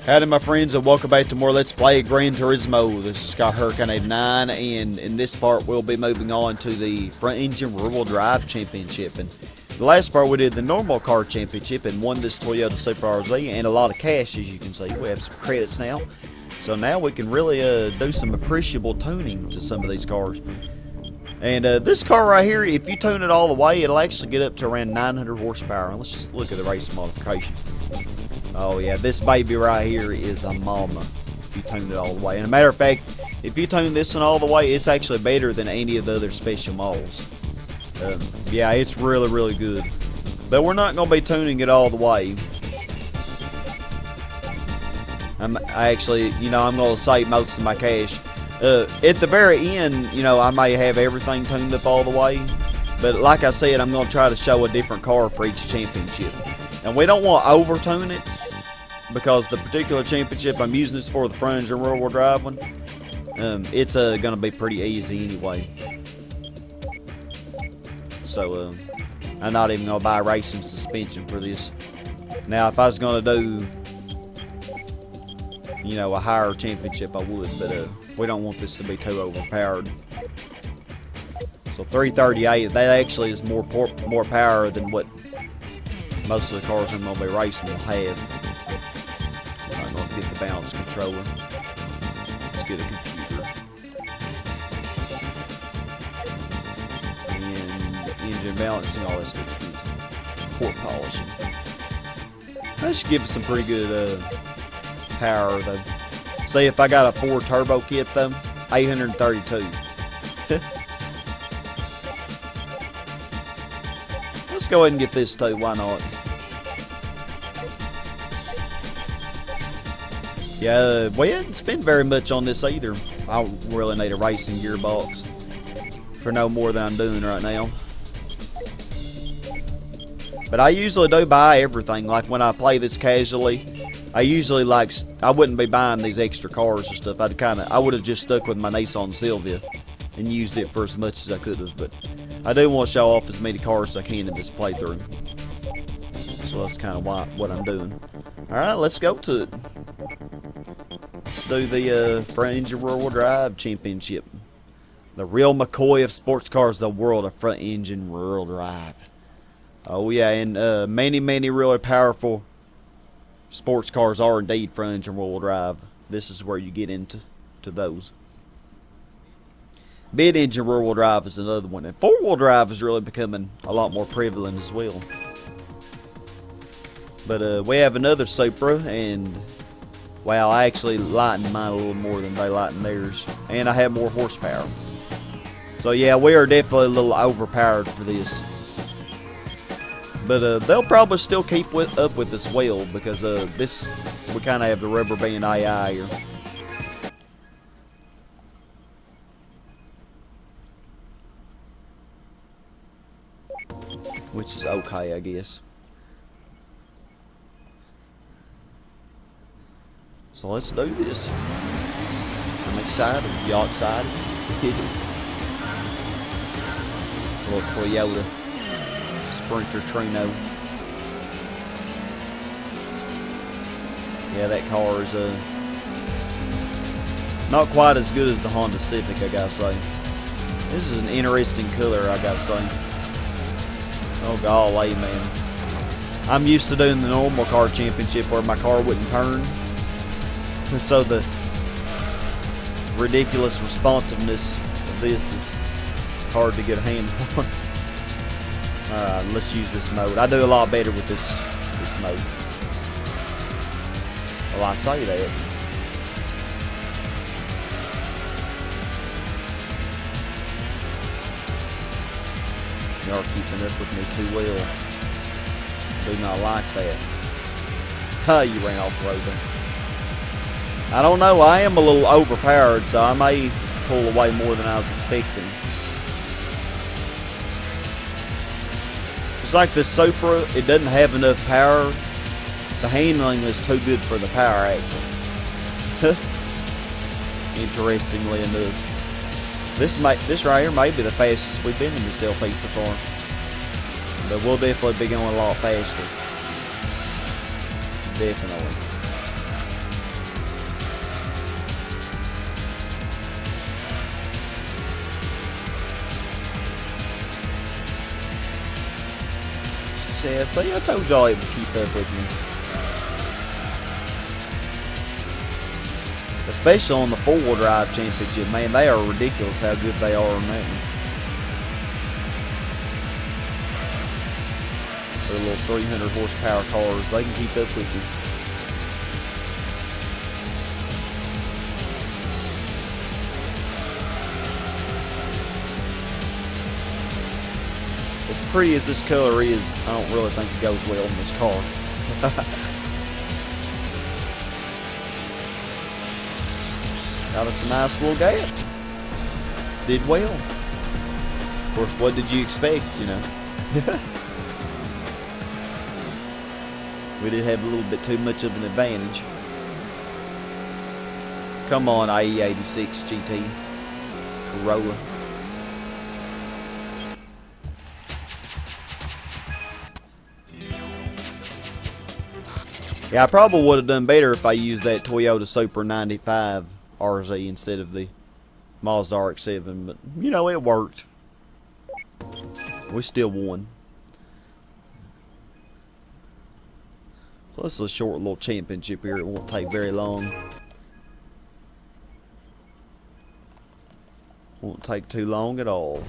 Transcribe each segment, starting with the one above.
Howdy my friends, and welcome back to more Let's Play Gran Turismo. This is Scott Hurricane 89, and in this part we'll be moving on to the front engine rear-wheel drive championship. And the last part we did the normal car championship and won this Toyota Supra RZ and a lot of cash, as you can see. We have some credits now, so now we can really do some appreciable tuning to some of these cars. And this car right here, if you tune it all the way, it'll actually get up to around 900 horsepower. Let's just look at the race modification. Oh yeah, this baby right here is a mama if you tune it all the way. And a matter of fact, if you tune this one all the way, it's actually better than any of the other special models. Yeah, it's really good. But we're not going to be tuning it all the way. I'm going to save most of my cash. At the very end, I may have everything tuned up all the way. But like I said, I'm going to try to show a different car for each championship. And we don't want to over-tune it, because the particular championship I'm using this for, the Fringe and rear-wheel drive one, it's going to be pretty easy anyway. So I'm not even going to buy racing suspension for this. Now, if I was going to do, a higher championship, I would, but we don't want this to be too overpowered. So 338, that actually is more power than what most of the cars I'm going to be racing will have. I'm not going to get the balance controller. Let's get a computer. And engine balancing, all that stuff's expensive. Port polishing. That should give us some pretty good power though. See, if I got a 4 turbo kit though, 832. Let's go ahead and get this too, why not? Yeah, we hadn't spent very much on this either. I don't really need a racing gearbox for no more than I'm doing right now. But I usually do buy everything. Like when I play this casually, I usually I wouldn't be buying these extra cars and stuff. I would have just stuck with my Nissan Silvia and used it for as much as I could have. But I do want to show off as many cars as I can in this playthrough. So that's kind of what I'm doing. Alright, let's go to it. Let's do the front engine rear-wheel drive championship. The real McCoy of sports cars, the world of front engine rear-wheel drive. Oh yeah, and many really powerful sports cars are indeed front engine rear-wheel drive. This is where you get into those. Mid-engine rear-wheel drive is another one, and four-wheel drive is really becoming a lot more prevalent as well. But we have another Supra, and wow, I actually lighten mine a little more than they lighten theirs, and I have more horsepower. So yeah, we are definitely a little overpowered for this. But they'll probably still keep up with us well, because we kind of have the rubber band AI here. Which is okay, I guess. So let's do this. I'm excited. Y'all excited? Little Toyota Sprinter Trino. Yeah, that car is not quite as good as the Honda Civic, I gotta say. This is an interesting color, I gotta say. Oh golly, man. I'm used to doing the normal car championship where my car wouldn't turn. And so the ridiculous responsiveness of this is hard to get a handle on. Alright, let's use this mode. I do a lot better with this mode. Well, I say that. Y'all keeping up with me too well. Do not like that. Ha, you ran off the road there. I don't know, I am a little overpowered, so I may pull away more than I was expecting. It's like this Supra, it doesn't have enough power. The handling is too good for the power, actually. Interestingly enough. This right here may be the fastest we've been in this LP so far. But we'll definitely be going a lot faster. Definitely. Yeah, see, I told y'all it would keep up with me. Especially on the 4-wheel drive championship, man, they are ridiculous how good they are on that one. Their little 300 horsepower cars, they can keep up with you. As pretty as this color is, I don't really think it goes well in this car. Got us a nice little gap. Did well. Of course, what did you expect, you know? We did have a little bit too much of an advantage. Come on, IE86 GT Corolla. Yeah, I probably would have done better if I used that Toyota Supra 95 RZ instead of the Mazda RX-7, but you know, it worked. We still won. So this is a short little championship here. It won't take very long. Won't take too long at all.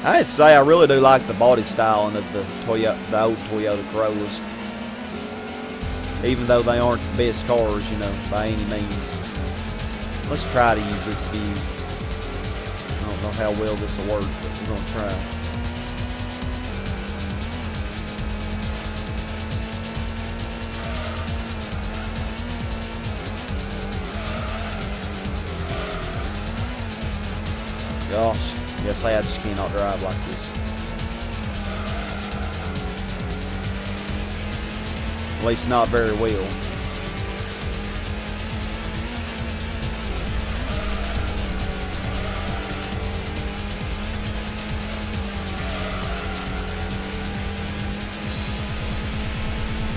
I had to say, I really do like the body styling of the old Toyota Corollas. Even though they aren't the best cars, you know, by any means. Let's try to use this view. I don't know how well this will work, but we're going to try. Gosh. Yes, I just cannot drive like this. At least not very well.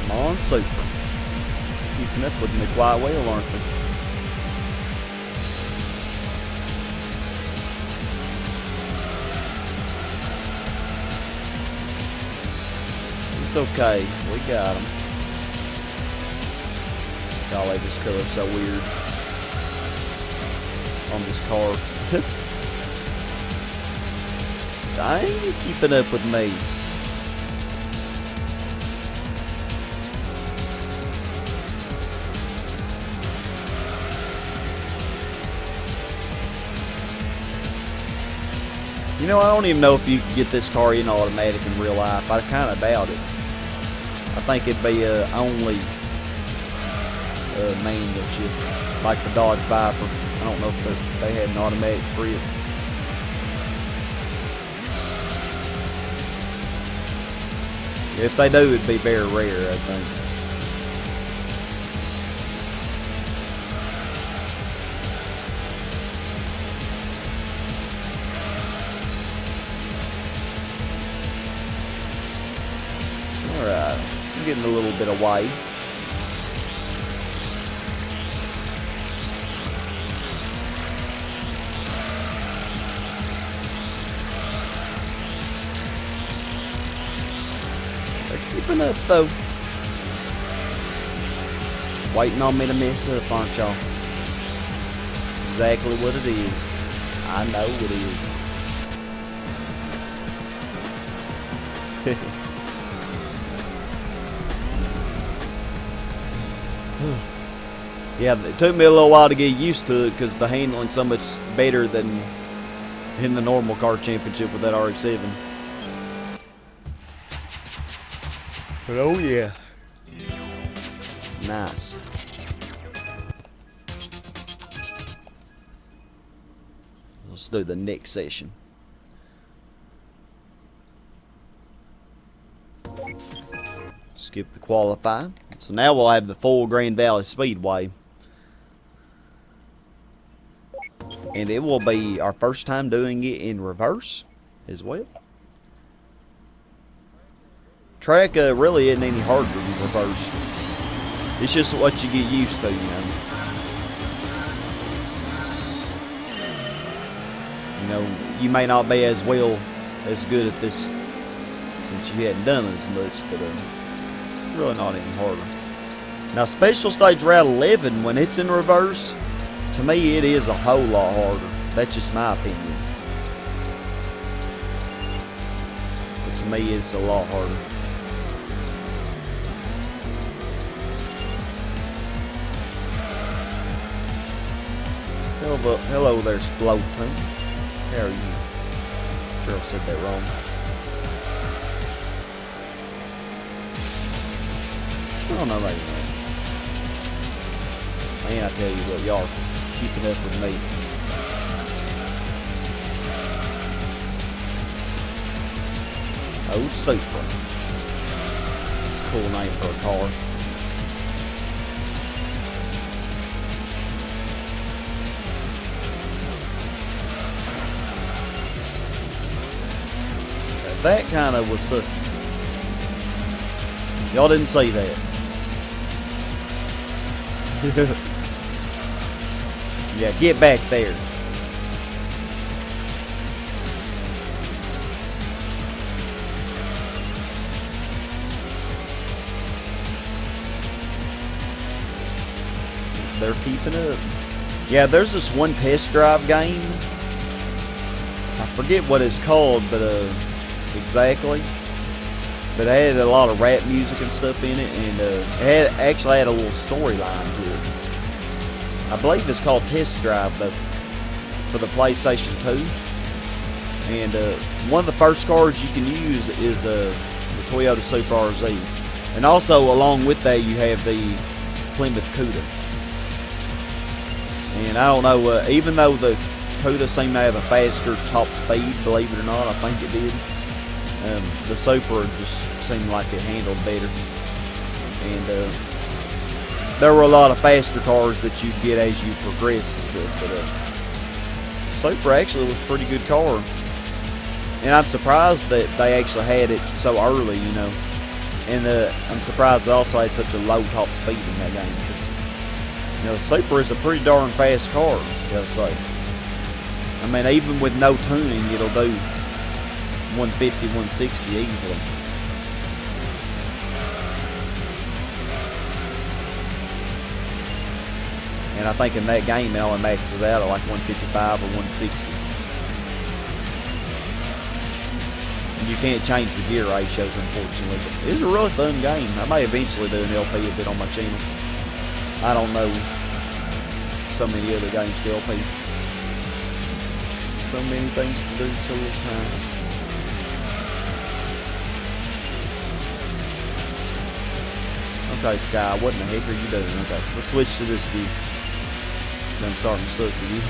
Come on, Supra. Keeping up with me quite well, aren't they? It's okay, we got him. Golly, this color's so weird on this car. Dang, you keeping up with me. You know, I don't even know if you can get this car in automatic in real life. I kind of doubt it. I think it'd be only manual shift, like the Dodge Viper. I don't know if they had an automatic for it. If they do, it'd be very rare, I think. Alright, I'm getting a little bit away. They're keeping up though. Waiting on me to mess up, aren't y'all? Exactly what it is. I know it is. Yeah, it took me a little while to get used to it because the handling's so much better than in the normal car championship with that RX-7. But oh yeah. Nice. Let's do the next session. Skip the qualifying. So now we'll have the full Grand Valley Speedway. And it will be our first time doing it in reverse as well. Track really isn't any harder in reverse. It's just what you get used to, you know. You know, you may not be as good at this since you hadn't done it as much, but it's really not any harder. Now, Special Stage Route 11, when it's in reverse, to me it is a whole lot harder. That's just my opinion. But to me, it's a lot harder. Hello there, Sploton. How are you? Sure I said that wrong. Oh no, maybe not. Man, I tell you what, y'all keeping up with me. Oh, Supra. It's a cool name for a car. That kind of was y'all didn't see that. Yeah, get back there. They're keeping up. Yeah, there's this one test drive game. I forget what it's called, but exactly. But it had a lot of rap music and stuff in it, and it actually had a little storyline to it. I believe it's called Test Drive, though, for the PlayStation 2. And one of the first cars you can use is the Toyota Supra RZ. And also, along with that, you have the Plymouth Cuda. And I don't know, even though the Cuda seemed to have a faster top speed, believe it or not, I think it did. The Supra just seemed like it handled better. And there were a lot of faster cars that you'd get as you progressed and stuff. But Supra actually was a pretty good car. And I'm surprised that they actually had it so early, you know. And I'm surprised they also had such a low top speed in that game. Because, you know, the Supra is a pretty darn fast car, gotta say. I mean, even with no tuning, it'll do 150, 160 easily. And I think in that game it only maxes out at like 155 or 160. And you can't change the gear ratios, unfortunately. But it's a really fun game. I may eventually do an LP of it on my channel. I don't know so many other games to LP. So many things to do, so little time. Okay, Sky, what in the heck are you doing? Okay, let's switch to this view. I'm starting to suck with you.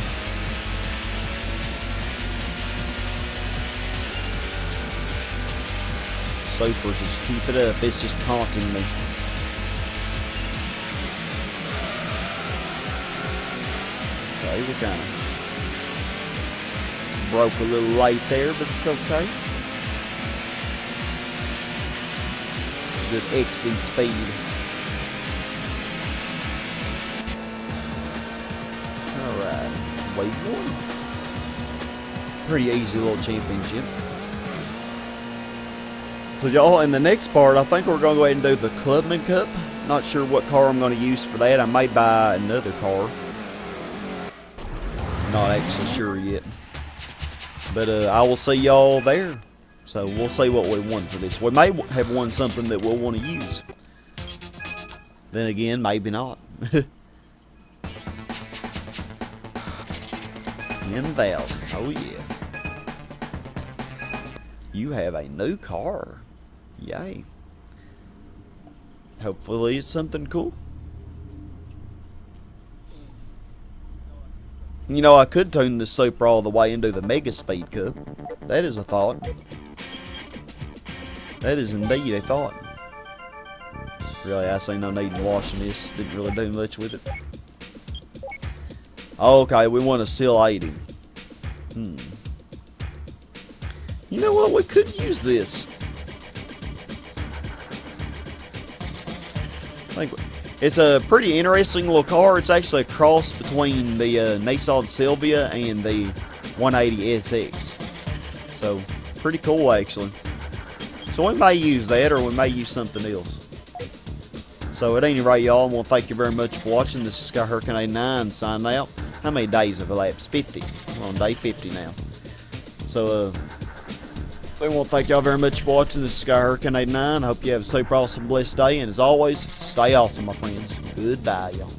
Supers, just keep it up. It's just taunting me. Okay, we kind of broke a little late there, but it's okay. Good XD speed. Alright, wave one. Pretty easy little championship. So y'all, in the next part, I think we're going to go ahead and do the Clubman Cup. Not sure what car I'm going to use for that. I may buy another car. Not actually sure yet. But I will see y'all there. So we'll see what we won for this. We may have won something that we'll want to use. Then again, maybe not. 10,000. Oh yeah. You have a new car. Yay. Hopefully it's something cool. You know, I could tune this Supra all the way into the Mega Speed Cup. That is a thought. That is indeed a thought. Really, I see no need in washing this. Didn't really do much with it. Okay, we want a Seal 80. You know what? We could use this. I think it's a pretty interesting little car. It's actually a cross between the Nissan Silvia and the 180 SX. So pretty cool actually. So we may use that, or we may use something else. So at any rate, y'all, I want to thank you very much for watching. This is Sky Hurricane 89 signing out. How many days have elapsed? 50. We're on day 50 now. So we want to thank y'all very much for watching. This is Sky Hurricane 89. I hope you have a super awesome, blessed day. And as always, stay awesome, my friends. Goodbye, y'all.